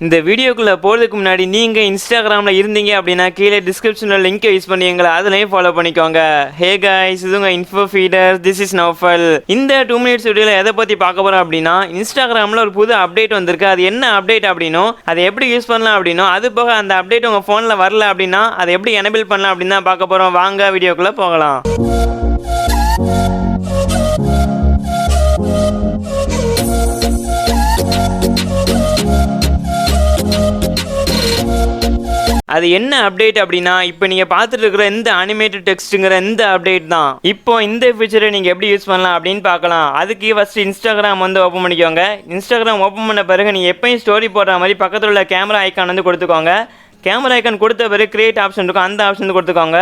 இந்த வீடியோக்குள்ள போறதுக்கு முன்னாடி நீங்க இன்ஸ்டாகிராம்ல இருந்தீங்க அப்படின்னா கீழே டிஸ்கிரிப்ஷன்ல லிங்க் யூஸ் பண்ணி எங்களை அதுலயும் ஃபாலோ பண்ணிக்கோங்க. ஹே गाइस, இதுங்க info feeder, this is Naufal. இந்த 2 மினிட்ஸ் வீடியோல எதை பத்தி பார்க்க போறோம் அப்படின்னா, இன்ஸ்டாகிராம்ல ஒரு புது அப்டேட் வந்திருக்கு. அது என்ன அப்டேட் அப்படின்னும் அதை எப்படி யூஸ் பண்ணலாம் அப்படின்னும், அது போக அந்த அப்டேட் உங்க போன்ல வரல அப்படின்னா அதை எப்படி எனேபிள் பண்ணலாம் அப்படின்னு தான் பார்க்க போறோம். வாங்க வீடியோக்குள்ள போகலாம். அது என்ன அப்டேட் அப்படின்னா, இப்போ நீங்கள் பார்த்துட்டு இருக்கிற இந்த அனிமேட்டட் டெக்ஸ்ட்டுங்கிற இந்த அப்டேட் தான். இப்போ இந்த ஃபீச்சரை நீங்கள் எப்படி யூஸ் பண்ணலாம் அப்படின்னு பார்க்கலாம். அதுக்கு ஃபஸ்ட்டு இன்ஸ்டாகிராம் வந்து ஓப்பன் பண்ணிக்கோங்க. இன்ஸ்டாகிராம் ஓப்பன் பண்ண பிறகு நீங்கள் எப்பயும் ஸ்டோரி போடுற மாதிரி பக்கத்தில் உள்ள கேமரா ஐக்கான் வந்து கொடுத்துக்கோங்க. கேமரா ஐக்கான் கொடுத்த பிறகு கிரியேட் ஆப்ஷன் இருக்கும், அந்த ஆப்ஷன் வந்து கொடுத்துக்கோங்க.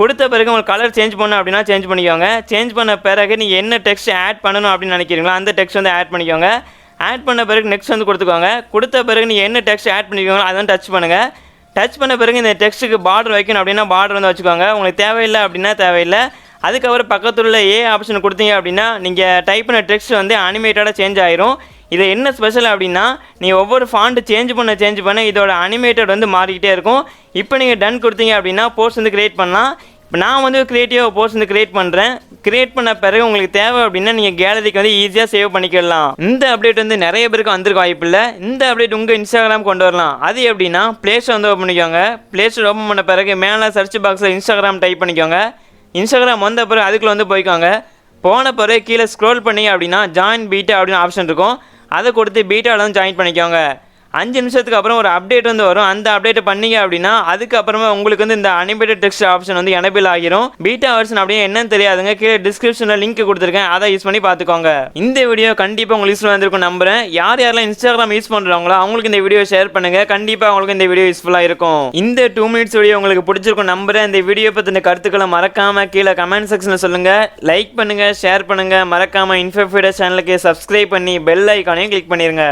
கொடுத்த பிறகு உங்களுக்கு கலர் சேஞ்ச் பண்ணணும் அப்படின்னா சேஞ்ச் பண்ணிக்கோங்க. சேஞ்ச் பண்ண பிறகு நீங்கள் என்ன டெக்ஸ்ட் ஆட் பண்ணணும் அப்படின்னு நினைக்கிறீங்களோ அந்த டெக்ஸ்ட் வந்து ஆட் பண்ணிக்கோங்க. ஆட் பண்ண பிறகு நெக்ஸ்ட் வந்து கொடுத்துக்கோங்க. கொடுத்த பிறகு நீங்கள் என்ன டெக்ஸ்ட் ஆட் பண்ணிக்கோங்களோ அதை வந்து டச் பண்ணுங்கள். டச் பண்ண பிறகு இந்த டெக்ஸ்ட்டுக்கு பார்டர் வைக்கணும் அப்படின்னா பார்டர் வந்து வச்சுக்கோங்க. உங்களுக்கு தேவையில்லை அப்படின்னா தேவையில்லை. அதுக்கப்புறம் பக்கத்தில் உள்ள ஏ ஆப்ஷன் கொடுத்தீங்க அப்படின்னா நீங்கள் டைப் பண்ண டெக்ஸ்ட் வந்து அனிமேட்டடாக சேஞ்ச் ஆயிரும். இது என்ன ஸ்பெஷல் அப்படின்னா, நீங்கள் ஒவ்வொரு ஃபாண்ட் சேஞ்ச் பண்ண இதோட அனிமேட்டட் வந்து மாறிக்கிட்டே இருக்கும். இப்போ நீங்கள் டன் கொடுத்தீங்க அப்படின்னா போஸ்ட் வந்து கிரியேட் பண்ணலாம். இப்போ நான் வந்து கிரியேட்டிவாக போஸ்ட் வந்து கிரியேட் பண்ணுறேன். கிரியேட் பண்ண பிறகு உங்களுக்கு தேவை அப்படின்னா நீங்கள் கேலரிக்கு வந்து ஈஸியாக சேவ் பண்ணிக்கலாம். இந்த அப்டேட் வந்து நிறைய பேருக்கு வந்திருக்க வாய்ப்பு இல்லை. இந்த அப்டேட் உங்கள் இன்ஸ்டாகிராம் கொண்டு வரலாம். அது எப்படின்னா, ப்ளே ஸ்டோர் வந்து ஓப்பன் பண்ணிக்கோங்க. ப்ளே ஸ்டோர் ஓப்பன் பண்ண பிறகு மேலே சர்ச் பாக்ஸில் இன்ஸ்டாகிராம் டைப் பண்ணிக்கோங்க. இன்ஸ்டாகிராம் வந்த பிறகு அதுக்குள்ளே வந்து போய்க்கோங்க. போன பிறகு கீழே ஸ்க்ரோல் பண்ணி அப்படின்னா ஜாயின் பீட்டா அப்படின்னு ஆப்ஷன் இருக்கும். அதை கொடுத்து பீட்டாவில் வந்து ஜாயின் பண்ணிக்கோங்க. 5 நிமிஷத்துக்கு அப்புறம் ஒரு அப்டேட் வந்து வரும். அந்த அப்டேட்டை பண்ணீங்க அப்படின்னா அதுக்கப்புறமா உங்களுக்கு வந்து இந்த அனிமேட்டட் டெக்ஸ்ட் ஆப்ஷன் வந்து எனேபிள் ஆகிரும். பீட்டா வெர்ஷன் அப்படியே என்னன்னு தெரியாதுங்க, கீழே டிஸ்கிரிப்ஷனில் லிங்க் கொடுத்துருக்கேன், அதை யூஸ் பண்ணி பார்த்துக்கோங்க. இந்த வீடியோ கண்டிப்பாக உங்களுக்கு யூஸ்ஃபுல்லாக இருந்திருக்கும் நம்புறேன். யாரெல்லாம் இன்ஸ்டாகிராம் யூஸ் பண்ணுறாங்களோ அவங்களுக்கு இந்த வீடியோ ஷேர் பண்ணுங்க. கண்டிப்பாக உங்களுக்கு இந்த வீடியோ யூஸ்ஃபுல்லாக இருக்கும். இந்த 2 மினிட்ஸ் வீடியோ உங்களுக்கு பிடிச்சிருக்கும் நம்புறேன். இந்த வீடியோ பற்றின கருத்துக்களை மறக்காம கீழே கமெண்ட் செக்ஷனில் சொல்லுங்க. லைக் பண்ணுங்க, ஷேர் பண்ணுங்க. மறக்காம இன்ஃபோ ஃபீடர் சேனலுக்கு சப்ஸ்கிரைப் பண்ணி பெல் ஐக்கானையும் கிளிக் பண்ணிருங்க.